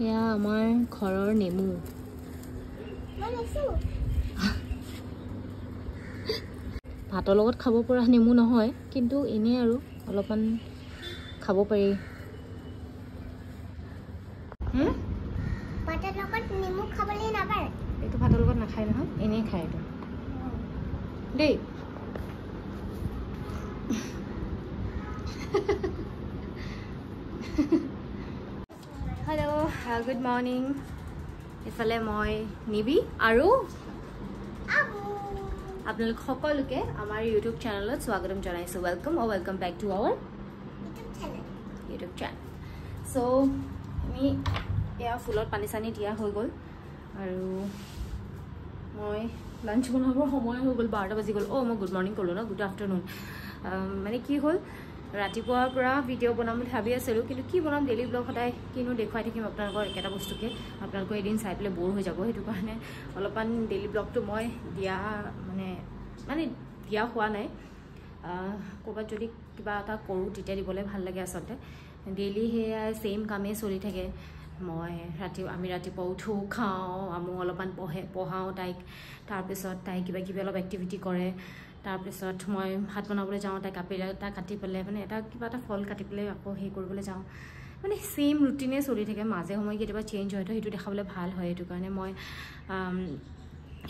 এয়া আমাৰ ঘৰৰ নেমু ভাতৰ লগত খাব পৰা নেমু নহয় কিন্তু এনে আৰু অলপমান খাব পাৰি ভাতৰ লগত নেমু খাবলৈ নাপায় এইটো ভাতৰ লগত নাখায় নহয় এনেই খায় এইটো দেই হেল্ল' গুড মৰ্ণিং ইফালে মই নিবি আৰু আপোনালোক সকলোকে আমাৰ ইউটিউব চেনেলত স্বাগতম জনাইছোঁ welcome back to our YouTube channel চ' আমি এয়া ফুলত পানী চানী দিয়া হৈ গ'ল আৰু মই লাঞ্চ বনাবৰ সময় হৈ গ'ল 12টা বাজি গ'ল মই গুড মৰ্ণিং ক'লোঁ ন গুড আফটাৰনুন মানে কি হ'ল ৰাতিপুৱাৰ পৰা ভিডিঅ' বনাম বুলি ভাবি আছিলোঁ কিন্তু কি বনাম ডেইলি ব্লগ সদায় কিনো দেখুৱাই থাকিম আপোনালোকৰ একেটা বস্তুকে আপোনালোকৰ এদিন চাই পেলাই ব'ৰ হৈ যাব সেইটো কাৰণে অলপমান ডেইলি ব্লগটো মই দিয়া মানে দিয়া হোৱা নাই ক'ৰবাত যদি কিবা এটা কৰোঁ তেতিয়া দিবলৈ ভাল লাগে আচলতে ডেইলি সেয়া ছেইম কামেই চলি থাকে মই আমি ৰাতিপুৱা উঠোঁ খাওঁ আমো অলপমান পঢ়াওঁ তাইক তাৰপিছত তাই কিবা কিবি অলপ এক্টিভিটি কৰে তাৰপিছত মই ভাত বনাবলৈ যাওঁ তাইক আপেল এটা কাটি পেলাই মানে কিবা এটা ফল কাটি পেলাই আকৌ হেৰি কৰিবলৈ যাওঁ মানে ছেইম ৰুটিনে চলি থাকে মাজে সময়ে কেতিয়াবা চেঞ্জ হয় তো সেইটো দেখাবলৈ ভাল হয় সেইটো কাৰণে মই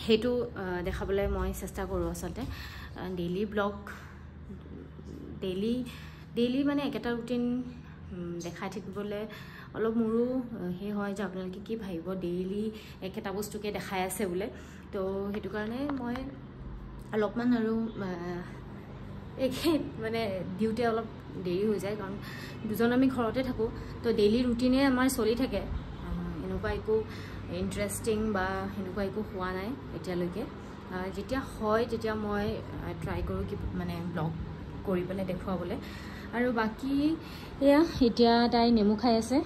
সেইটো দেখাবলৈ মই চেষ্টা কৰোঁ আচলতে ডেইলি ব্লগ ডেইলি মানে একেটা ৰুটিন দেখাই থাকিবলৈ অলপ মোৰো সেই হয় যে আপোনালোকে কি ভাবিব ডেইলি একেটা বস্তুকে দেখাই আছে বোলে তো সেইটো কাৰণে মই অলপমান আৰু মানে দিওঁতে অলপ দেৰি হৈ যায় কাৰণ দুজন আমি ঘৰতে থাকোঁ তো ডেইলি ৰুটিনে আমাৰ চলি থাকে এনেকুৱা একো ইণ্টাৰেষ্টিং বা সেনেকুৱা একো হোৱা নাই এতিয়ালৈকে যেতিয়া হয় তেতিয়া মই ট্ৰাই কৰোঁ কি মানে ব্লগ কৰি পেলাই দেখুৱাবলৈ আৰু বাকী এয়া এতিয়া তাই নেমু খাই আছে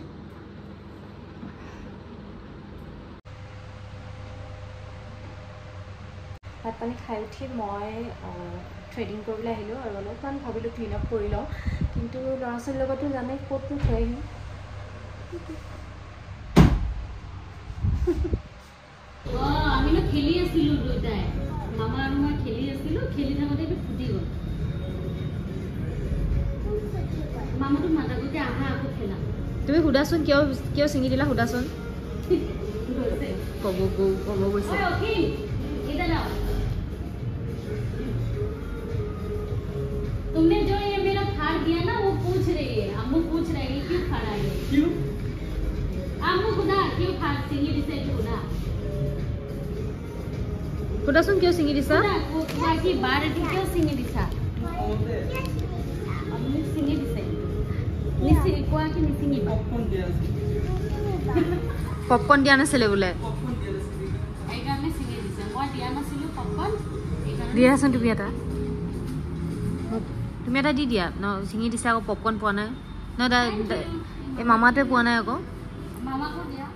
ভাত পানী খাই উঠি মই থ্ৰেডিং কৰিবলৈ আহিলোঁ আৰু অলপমান ভাবিলোঁ ক্লিন আপ কৰি লওঁ কিন্তু ল'ৰা ছোৱালীৰ লগতো জানে ক'তনো থৈ আহিম আমিনো খেলি আছিলোঁ দুয়োটাই মামা আৰু মই খেলি আছিলোঁ খেলি থাকোঁতে এইটো ফুটি গ'ল মামাটো মাতাগতে আহা আকৌ খেলা তুমি সুধাচোন কিয় ছিঙি দিলা সুধাচোন ক'ব গৈছে तुमने जो ये मेरा फाड़ दिया ना वो पूछ रही है अम्मू पूछ रही है क्यों फाड़ा है क्यों अम्मू खुदा क्यों फाड़ सिंगी दिसे खुदा সুধাচোন কিয় ছিঙি দিছা वो बाकी बार क्यों सिंगी दिसा अम्मू सिंगी दिसे निसी कोआ की निसिंगी পপকৰ্ণ দিয়া নাছিলে বোলে এইকাৰণে সিঙি দিছে মই দিয়া নাছিলোঁ পপকৰ্ণ দিয়াচোন তুমি এটা দি দিয়া ন ছিঙি দিছে আকৌ পপকৰ্ণ পোৱা নাই ন এই মামাটোৱে পোৱা নাই আকৌ মামাকো দিয়া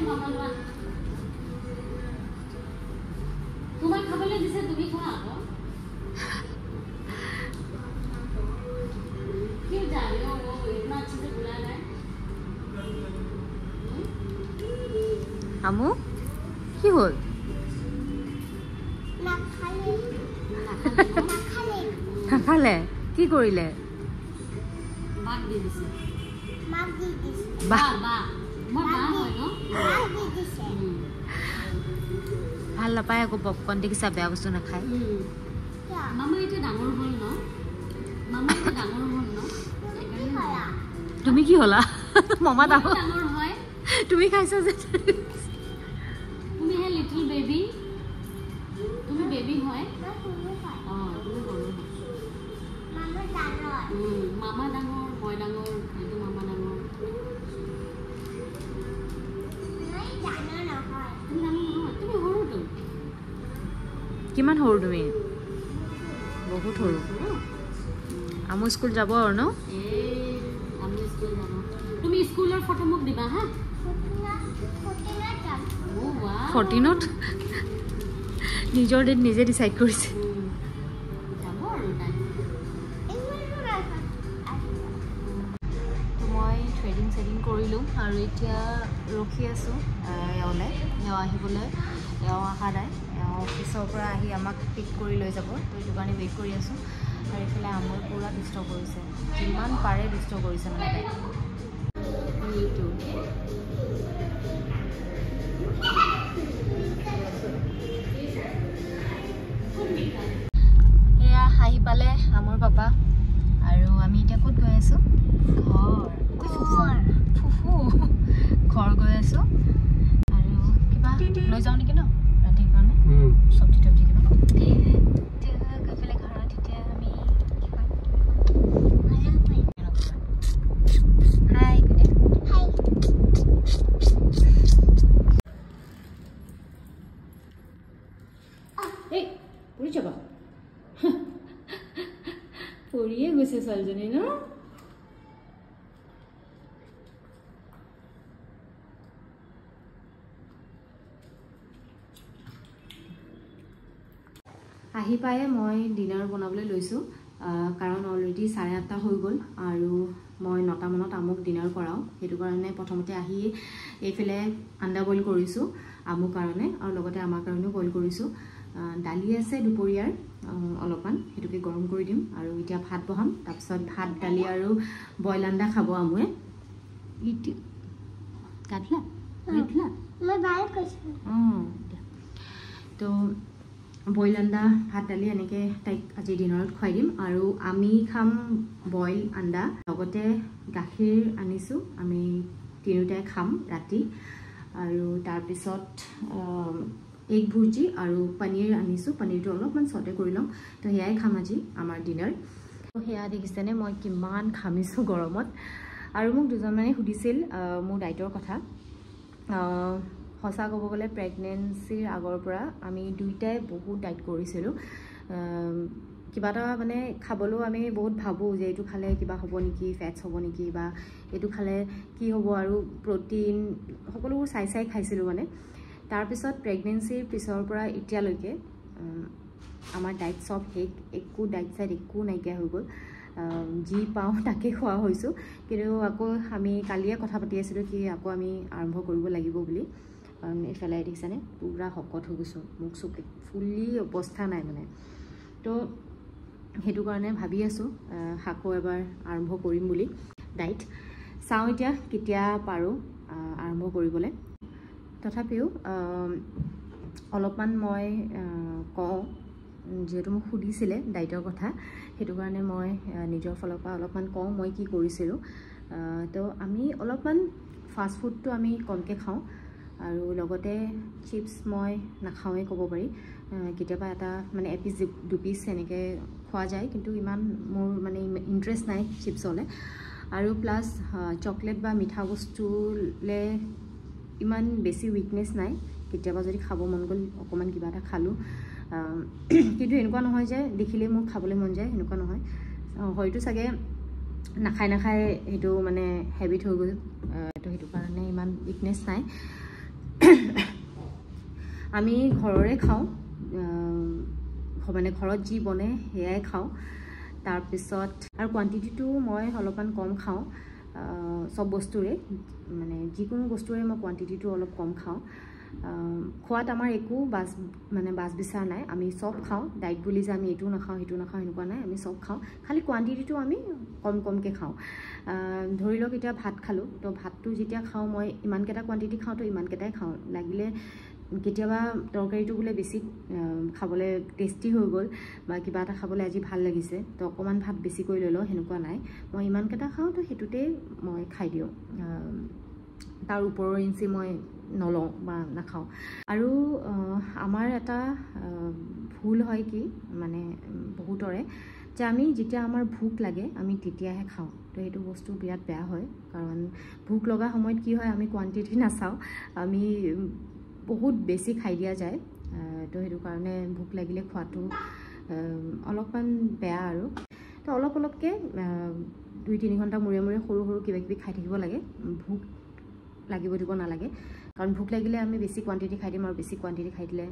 মামা তোমাক খাবলৈ দিছে তুমি খোৱা আকৌ क्यों जा रहे हो वो इतना अच्छे से बुला रहा है আমু কি হ'ল নাখালে কি কৰিলে बाग दे दिसे বাহ बा মই বা হয় ন ভাল নাপায় আকৌ পপকৰ্ণ দেখিছা বেয়া বস্তু নাখায় মামা এতিয়া ডাঙৰ হ'ল ন তুমি কি হ'লা মামা ডাঙৰ হয় তুমি খাইছা যে তুমি হে লিটল বেবি তুমি বেবি হয় মামা ডাঙৰ মই ডাঙৰ এইটো মামা ডাঙৰ তুমি সৰুটো কিমান সৰু তুমি বহুত সৰু আমু স্কুল যাব আৰু ন তুমি স্কুলৰ ফটো মোক দিবা হা 14ত নিজৰ ডেট নিজে ডিসাইড কৰিছে যাব আৰু কৰিলোঁ আৰু এতিয়া ৰখি আছোঁ এওঁলে এওঁ আহিবলৈ এওঁ অহা নাই এওঁ অফিচৰ পৰা আহি আমাক পিক কৰি লৈ যাব তো সেইটো কাৰণে ৱেইট কৰি আছোঁ আৰু এইফালে আমাৰ পূৰা দুষ্ট কৰিছে যিমান পাৰে দুষ্ট কৰিছে মানে এইটো এয়া আহি পালে আমাৰ পাপা আৰু আমি এতিয়া ক'ত গৈ আছোঁ ঘৰ গৈ আছোঁ আৰু কিবা লৈ যাওঁ নেকি ন ৰাতিৰ কাৰণে চব্জি তব্জি কিবা গৈ পেলাই ঘৰত এতিয়া আমি হাই এই পৰি যাবা পৰিয়ে গৈছে ছোৱালীজনী ন আহি পায়ে মই ডিনাৰ বনাবলৈ লৈছোঁ কাৰণ অলৰেডি 8:30 হৈ গ'ল আৰু মই 9টা মানত আমুক ডিনাৰ কৰাওঁ সেইটো কাৰণে প্ৰথমতে আহি এইফালে আণ্ডা বইল কৰিছোঁ আমুক কাৰণে আৰু লগতে আমাৰ কাৰণেও বইল কৰিছোঁ দালি আছে দুপৰীয়াৰ অলপমান সেইটোকে গৰম কৰি দিম আৰু এতিয়া ভাত বহাম তাৰপিছত ভাত দালি আৰু বইল আণ্ডা খাব আমুৱে ইটো কাটলা কাটলা মই বাই কৈছোঁ তো বইল আণ্ডা ভাত দালি এনেকৈ তাইক আজি ডিনাৰত খুৱাই দিম আৰু আমি খাম বইল আণ্ডা লগতে গাখীৰ আনিছোঁ আমি তিনিওটাই খাম ৰাতি আৰু তাৰপিছত এগ ভুৰ্জি আৰু পনীৰ আনিছোঁ পনীৰটো অলপমান চটে কৰি ল'ম তো সেয়াই খাম আজি আমাৰ ডিনাৰ তো সেয়া দেখিছেনে মই কিমান ঘামিছোঁ গৰমত আৰু মোক দুজনমানে সুধিছিল মোৰ ডাইটৰ কথা সঁচা ক'ব গ'লে প্ৰেগনেঞ্চিৰ আগৰ পৰা আমি দুইটাই বহুত ডাইট কৰিছিলোঁ কিবা এটা মানে খাবলৈও আমি বহুত ভাবোঁ যে এইটো খালে কিবা হ'ব নেকি ফেটছ হ'ব নেকি বা এইটো খালে কি হ'ব আৰু প্ৰটিন সকলোবোৰ চাই খাইছিলোঁ মানে তাৰপিছত প্ৰেগনেঞ্চিৰ পিছৰ পৰা এতিয়ালৈকে আমাৰ ডাইট চব শেষ একো ডাইট চাইট একো নাইকিয়া হৈ গ'ল যি পাওঁ তাকে খোৱা হৈছোঁ কিন্তু আকৌ আমি কালিয়ে কথা পাতি আছিলোঁ কি আকৌ আমি আৰম্ভ কৰিব লাগিব বুলি কাৰণ এইফালে দেখিছেনে পূৰা শকত হৈ গৈছোঁ মোক চুক ফুলি অৱস্থা নাই মানে তো সেইটো কাৰণে ভাবি আছোঁ আকৌ এবাৰ আৰম্ভ কৰিম বুলি ডাইট চাওঁ এতিয়া কেতিয়া পাৰোঁ আৰম্ভ কৰিবলৈ তথাপিও অলপমান মই কওঁ যিহেতু মোক সুধিছিলে ডাইটৰ কথা সেইটো কাৰণে মই নিজৰ ফালৰ পৰা অলপমান কওঁ মই কি কৰিছিলোঁ তো আমি অলপমান ফাষ্ট ফুডটো আমি কমকৈ খাওঁ আৰু লগতে চিপছ মই নাখাওঁৱেই ক'ব পাৰি কেতিয়াবা এটা মানে এপিচ দুপিচ এনেকৈ খোৱা যায় কিন্তু ইমান মোৰ মানে ইণ্টাৰেষ্ট নাই চিপছলৈ আৰু প্লাছ চকলেট বা মিঠা বস্তুলৈ ইমান বেছি উইকনেছ নাই কেতিয়াবা যদি খাব মন গ'ল অকণমান কিবা এটা খালোঁ কিন্তু এনেকুৱা নহয় যে দেখিলেই মোৰ খাবলৈ মন যায় এনেকুৱা নহয় হয়তো চাগে নাখায় সেইটো মানে হেবিট হৈ গ'ল তো সেইটো কাৰণে ইমান উইকনেছ নাই আমি ঘৰৰে খাওঁ মানে ঘৰত যি বনে সেয়াই খাওঁ তাৰপিছত আৰু কোৱান্টিটিটো মই অলপমান কম খাওঁ সব বস্তুৰে মানে যিকোনো বস্তুৰে মই কোৱান্টিটিটো অলপ কম খাওঁ খোৱাত আমাৰ একো বাছ বিচাৰ নাই আমি চব খাওঁ ডাইট বুলি যে আমি এইটো নাখাওঁ সেইটো নাখাওঁ এনেকুৱা নাই আমি চব খাওঁ খালি কোৱান্টিটিটো আমি কমকৈ খাওঁ ধৰি লওক এতিয়া ভাত খালোঁ তো ভাতটো যেতিয়া খাওঁ মই ইমানকেইটা কোৱান্টিটি খাওঁ তো ইমানকেইটাই খাওঁ লাগিলে কেতিয়াবা তৰকাৰীটো বোলে বেছি খাবলৈ টেষ্টি হৈ গ'ল বা কিবা এটা খাবলৈ আজি ভাল লাগিছে তো অকণমান ভাত বেছিকৈ লৈ লওঁ সেনেকুৱা নাই মই ইমানকেইটা খাওঁ তো সেইটোতেই মই খাই দিওঁ তাৰ ওপৰৰ ইঞ্চি মই নলওঁ বা নাখাওঁ আৰু আমাৰ এটা ভুল হয় কি মানে বহুতৰে যে আমি যেতিয়া আমাৰ ভোক লাগে আমি তেতিয়াহে খাওঁ তো সেইটো বস্তু বিৰাট বেয়া হয় কাৰণ ভোক লগা সময়ত কি হয় আমি কোৱান্টিটি নাচাওঁ আমি বহুত বেছি খাই দিয়া যায় তো সেইটো কাৰণে ভোক লাগিলে খোৱাটো অলপমান বেয়া আৰু তো অলপকৈ 2-3 ঘণ্টা মূৰে মূৰে সৰু সৰু কিবাকিবি খাই থাকিব লাগে ভোক লাগিব দিব নালাগে কাৰণ ভোক লাগিলে আমি বেছি কোৱান্টিটি খাই দিম আৰু বেছি কোৱান্টিটি খাই দিলে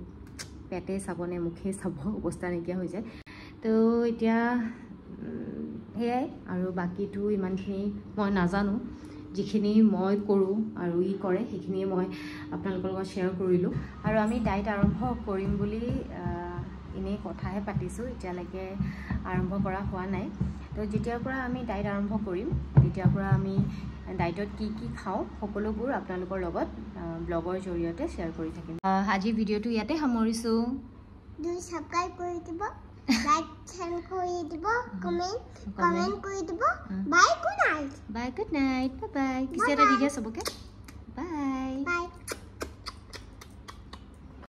পেটে চাবনে মুখে চাব অৱস্থা নাইকিয়া হৈ যায় তো এতিয়া সেয়াই আৰু বাকীটো ইমানখিনি মই নাজানো যিখিনি মই কৰোঁ আৰু ই কৰে সেইখিনিয়ে মই আপোনালোকৰ লগত শ্বেয়াৰ কৰিলোঁ আৰু আমি ডায়েট আৰম্ভ কৰিম বুলি এনেই কথাহে পাতিছোঁ এতিয়ালৈকে আৰম্ভ কৰা হোৱা নাই তো যেতিয়াৰ পৰা আমি ডায়েট আৰম্ভ কৰিম তেতিয়াৰ পৰা আমি ডায়েটত কি কি খাওঁ সকলোবোৰ আপোনালোকৰ লগত ব্লগৰ জৰিয়তে শ্বেয়াৰ কৰি থাকিম আজি ভিডিঅ'টো ইয়াতে সামৰিছোঁ সাবস্ক্ৰাইব কৰি দিব লাইক শেয়াৰ কৰি দিব কমেন্ট কৰি দিব বাই গুড নাইট বাই পিছে এটা দি দিয়া চবকে বাই বাই